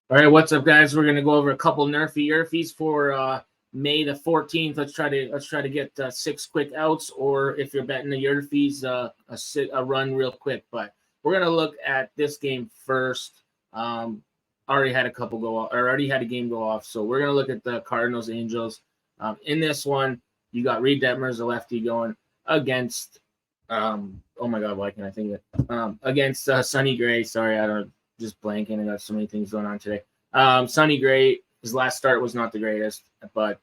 All right, what's up, guys? We're gonna go over a couple NRFI YRFIs for May the 14th. Let's try to get 6 quick outs, or if you're betting the YRFIs, a run real quick. But we're gonna look at this game first. Already had a couple go off, or already had a game go off. So we're gonna look at the Cardinals Angels. In this one, you got Reed Detmers, a lefty, going against. Oh my God, why can't I think of it? Against Sonny Gray. Sorry, I don't. Just blanking. I got so many things going on today. Sonny Gray, his last start was not the greatest, but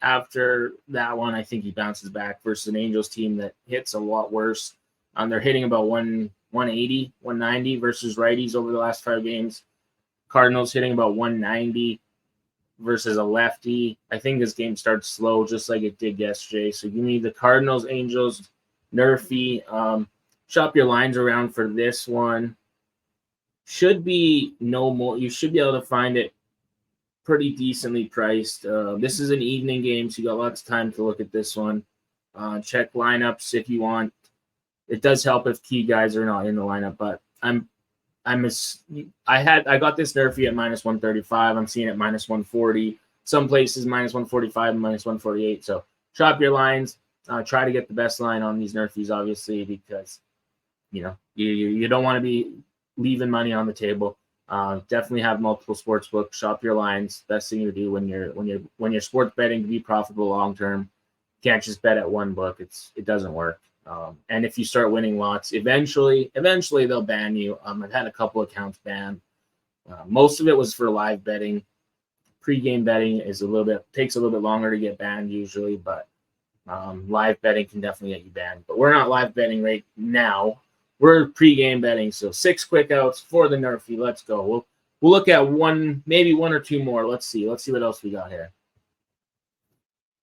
after that one, I think he bounces back versus an Angels team that hits a lot worse. They're hitting about 180, 190 versus righties over the last 5 games. Cardinals hitting about 190 versus a lefty. I think this game starts slow, just like it did yesterday. So give me the Cardinals, Angels, NRFI. Shop your lines around for this one. Should be no more. You should be able to find it pretty decently priced. This is an evening game, so you got lots of time to look at this one. Check lineups if you want. It does help if key guys are not in the lineup, but I got this NRFI at minus 135. I'm seeing it minus 140. Some places minus 145 and minus 148. So shop your lines. Try to get the best line on these NRFIs, obviously, because you don't want to be leaving money on the table. Definitely have multiple sports books. Shop your lines. Best thing to do when you're sports betting to be profitable long term. Can't just bet at one book. It doesn't work. And if you start winning lots, eventually they'll ban you. I've had a couple accounts banned. Most of it was for live betting. Pre-game betting takes a little bit longer to get banned usually, but live betting can definitely get you banned. But we're not live betting right now. We're pre-game betting, so 6 quick outs for the NRFI. Let's go. We'll look at maybe one or two more. Let's see what else we got here.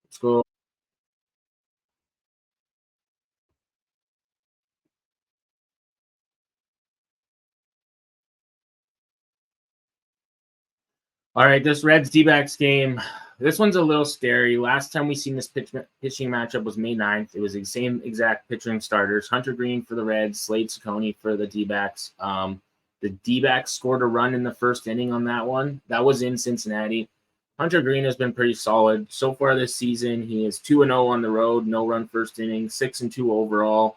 Let's go. All right, this Reds D-backs game. This one's a little scary. Last time we seen this pitching matchup was May 9th. It was the same exact pitching starters. Hunter Green for the Reds, Slate Ciccone for the D-backs. The D-backs scored a run in the first inning on that one. That was in Cincinnati. Hunter Green has been pretty solid. So far this season, he is 2-0 on the road, no run first inning, 6-2 overall.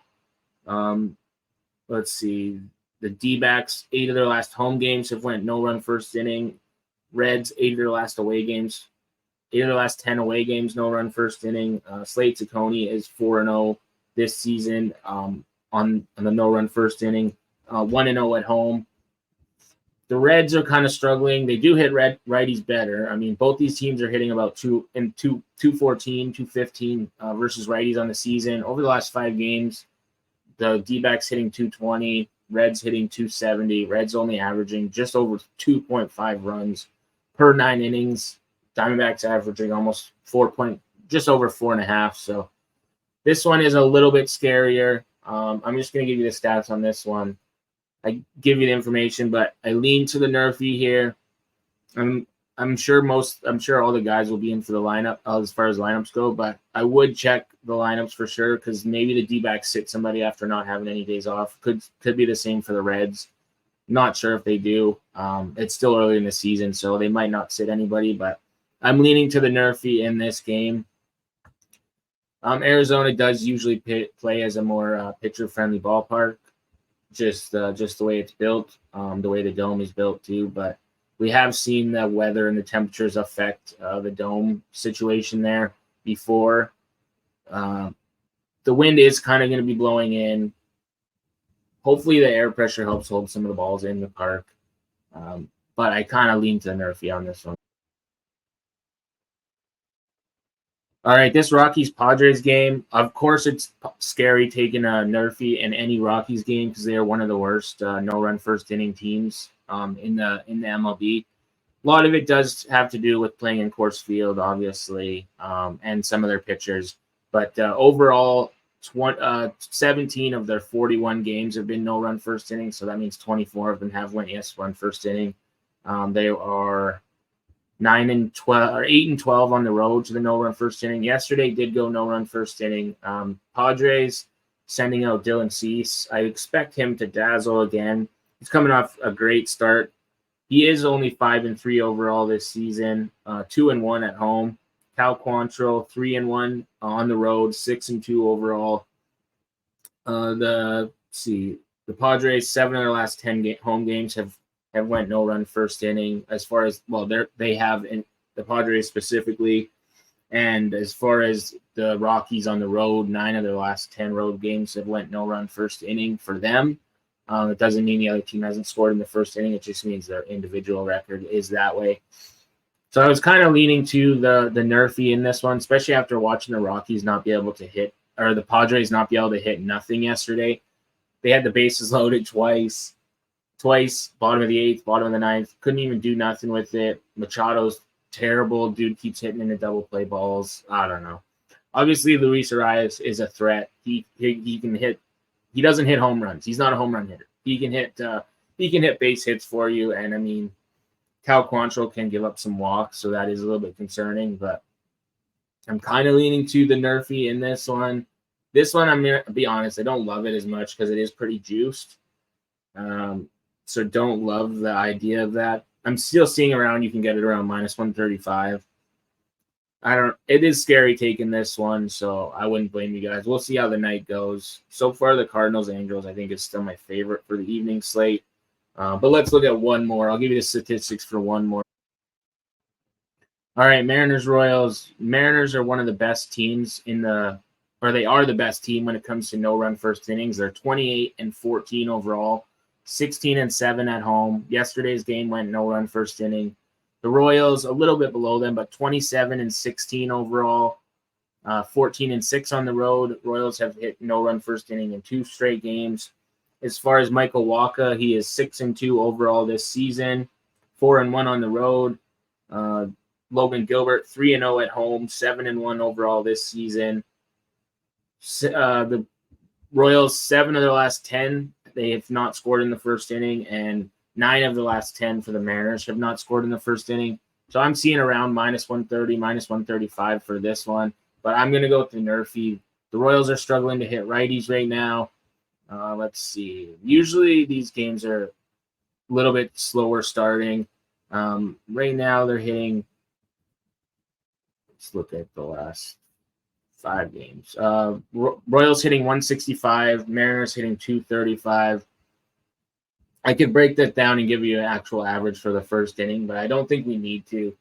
Let's see. The D-backs, 8 of their last home games have went no run first inning. Reds, 8 of their last away games. 8 of their last 10 away games, no run first inning. Slate Ciccone is 4-0 this season on the no run first inning. 1-0 at home. The Reds are kind of struggling. They do hit righties better. I mean, both these teams are hitting about 214, 215 versus righties on the season. Over the last 5 games, the D-backs hitting 220, Reds hitting 270. Reds only averaging just over 2.5 runs per 9 innings. Diamondbacks averaging almost just over 4.5. So this one is a little bit scarier. I'm just going to give you the stats on this one. I give you the information, but I lean to the NRFI here. I'm sure all the guys will be in for the lineup as far as lineups go, but I would check the lineups for sure because maybe the D-backs sit somebody after not having any days off. Could be the same for the Reds. Not sure if they do. It's still early in the season, so they might not sit anybody, but I'm leaning to the NRFI in this game. Arizona does usually play as a more pitcher-friendly ballpark, just the way it's built, the way the dome is built too. But we have seen the weather and the temperatures affect the dome situation there before. The wind is kind of going to be blowing in. Hopefully the air pressure helps hold some of the balls in the park. But I kind of lean to the NRFI on this one. All right, this Rockies-Padres game, of course it's scary taking a NRFI in any Rockies game because they are one of the worst no-run first-inning teams in the MLB. A lot of it does have to do with playing in Coors Field, obviously, and some of their pitchers. But overall, 17 of their 41 games have been no-run first inning, so that means 24 of them have went yes-run first inning. They are 8-12 on the road to the no-run first inning. Yesterday did go no-run first inning. Padres sending out Dylan Cease. I expect him to dazzle again. He's coming off a great start He is only 5-3 overall this season, 2-1 at home. Cal Quantrill 3-1 on the road, 6-2 overall. The Padres, 7 of their last 10 home games have went no run first inning. As far as they have in the Padres specifically, and as far as the Rockies on the road, 9 of their last 10 road games have went no run first inning for them. It doesn't mean the other team hasn't scored in the first inning. It just means their individual record is that way. So I was kind of leaning to the NRFI in this one, especially after watching the Rockies not be able to hit, or the Padres not be able to hit nothing yesterday. They had the bases loaded twice, bottom of the 8th, bottom of the 9th. Couldn't even do nothing with it. Machado's terrible. Dude keeps hitting into double play balls. I don't know. Obviously, Luis Arias is a threat. He can hit. He doesn't hit home runs. He's not a home run hitter. He can hit base hits for you. And I mean, Cal Quantrill can give up some walks, so that is a little bit concerning. But I'm kind of leaning to the NRFI in this one. This one, I'm gonna be honest, I don't love it as much because it is pretty juiced. So don't love the idea of that. I'm still seeing around you can get it around -135. It is scary taking this one, so I wouldn't blame you guys. We'll see how the night goes. So far, the Cardinals Angels, I think, is still my favorite for the evening slate. But let's look at one more. I'll give you the statistics for one more. All right, Mariners Royals. Mariners are one of the best teams they are the best team when it comes to no run first innings. They're 28-14 overall, 16-7 at home. Yesterday's game went no run first inning. The Royals a little bit below them, but 27-16 overall, 14-6 on the road. Royals have hit no run first inning in 2 straight games. As far as Michael Wacha, he is 6-2 overall this season, 4-1 on the road. Logan Gilbert 3-0 at home, 7-1 overall this season. The Royals, 7 of their last 10, they have not scored in the first inning, and 9 of the last 10 for the Mariners have not scored in the first inning. So I'm seeing around -130, -135 for this one. But I'm going to go with the NRFI. The Royals are struggling to hit righties right now. Let's see. Usually these games are a little bit slower starting. Right now they're hitting. Let's look at the last 5 games. Royals hitting 165, Mariners hitting 235. I could break that down and give you an actual average for the first inning, but I don't think we need to.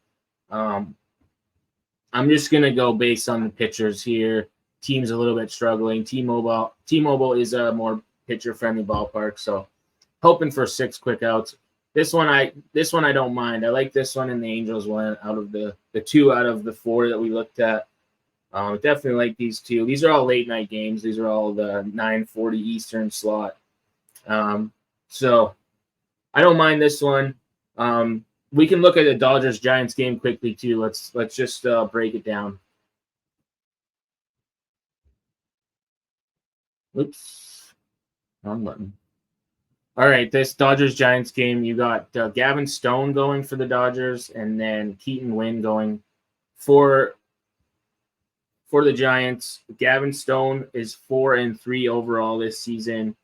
I'm just going to go based on the pitchers here. Team's a little bit struggling. T-Mobile is a more pitcher-friendly ballpark, so hoping for 6 quick outs. This one I don't mind. I like this one and the Angels one out of the 2 out of the 4 that we looked at. Definitely like these 2. These are all late night games. These are all the 9:40 Eastern slot. So I don't mind this one. We can look at the Dodgers-Giants game quickly too. Let's just break it down. Oops. Wrong button. All right, this Dodgers-Giants game, you got Gavin Stone going for the Dodgers, and then Keaton Winn going for the Giants. Gavin Stone is 4-3 overall this season.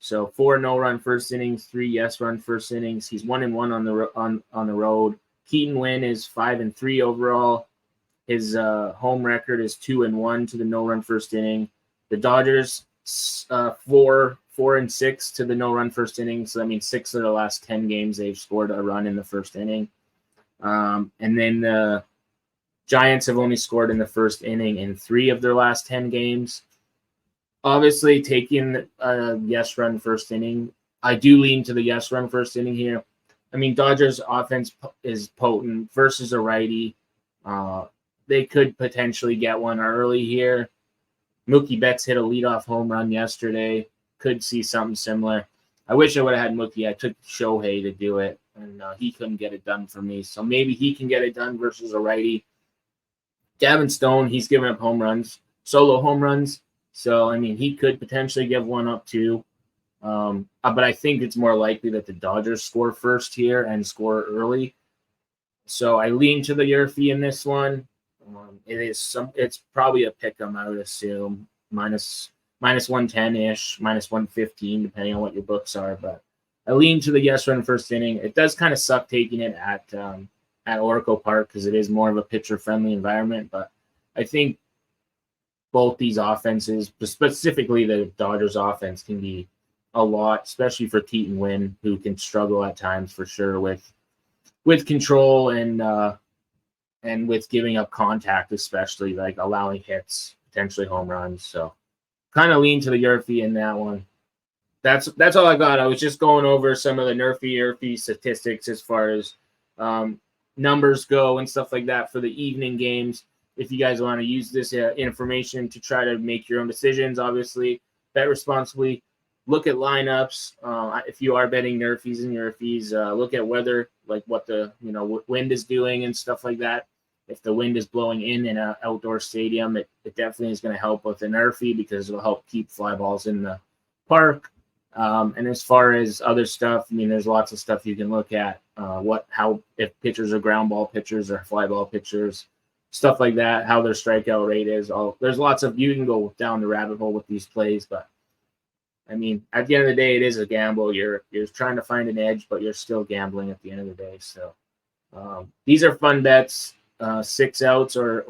So 4 no-run first innings, 3 yes-run first innings. He's 1-1 on the road. Keaton Winn is 5-3 overall. His home record is 2-1 to the no-run first inning. The Dodgers 4-6 to the no-run first inning. So that means 6 of the last 10 games they've scored a run in the first inning. And then the Giants have only scored in the first inning in 3 of their last 10 games. Obviously, taking a yes-run first inning, I do lean to the yes-run first inning here. I mean, Dodgers' offense is potent versus a righty. They could potentially get one early here. Mookie Betts hit a leadoff home run yesterday. Could see something similar. I wish I would have had Mookie. I took Shohei to do it, and he couldn't get it done for me. So maybe he can get it done versus a righty. Gavin Stone, he's giving up home runs, solo home runs. So, I mean, he could potentially give one up too. But I think it's more likely that the Dodgers score first here and score early. So I lean to the YRFI in this one. It's probably a pick 'em, I would assume, minus 110-ish, minus 115, depending on what your books are. But I lean to the yes run first inning. It does kind of suck taking it at Oracle Park because it is more of a pitcher-friendly environment. But I think both these offenses, specifically the Dodgers offense, can be a lot, especially for Keaton Wynn, who can struggle at times for sure with control and with giving up contact, especially like allowing hits, potentially home runs. So kind of lean to the YRFI in that one. That's all I got. I was just going over some of the NRFI YRFI statistics as far as numbers go and stuff like that for the evening games. If you guys want to use this information to try to make your own decisions, obviously bet responsibly. Look at lineups. If you are betting NRFIs and YRFIs, look at weather, like what the wind is doing and stuff like that. If the wind is blowing in an outdoor stadium, it definitely is going to help with the NRFI because it'll help keep fly balls in the park. And as far as other stuff, I mean, there's lots of stuff you can look at. If pitchers are ground ball pitchers or fly ball pitchers, stuff like that, how their strikeout rate is. There's lots of, you can go down the rabbit hole with these plays, but I mean, at the end of the day, it is a gamble. You're trying to find an edge, but you're still gambling at the end of the day. So these are fun bets. 6 outs or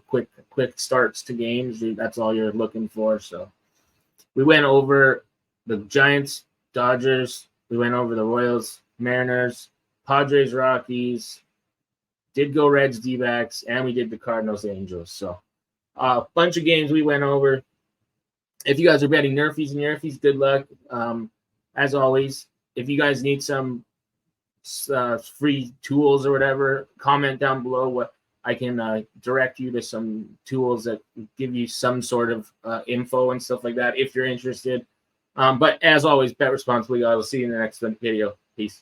quick starts to games. That's all you're looking for. So we went over the Giants, Dodgers. We went over the Royals, Mariners, Padres, Rockies. Did go Reds, D-backs, and we did the Cardinals, Angels. So a bunch of games we went over. If you guys are betting NRFIs and YRFIs, good luck. As always, if you guys need some free tools or whatever, comment down below what I can direct you to some tools that give you some sort of info and stuff like that if you're interested. But as always, bet responsibly. I will see you in the next video. Peace.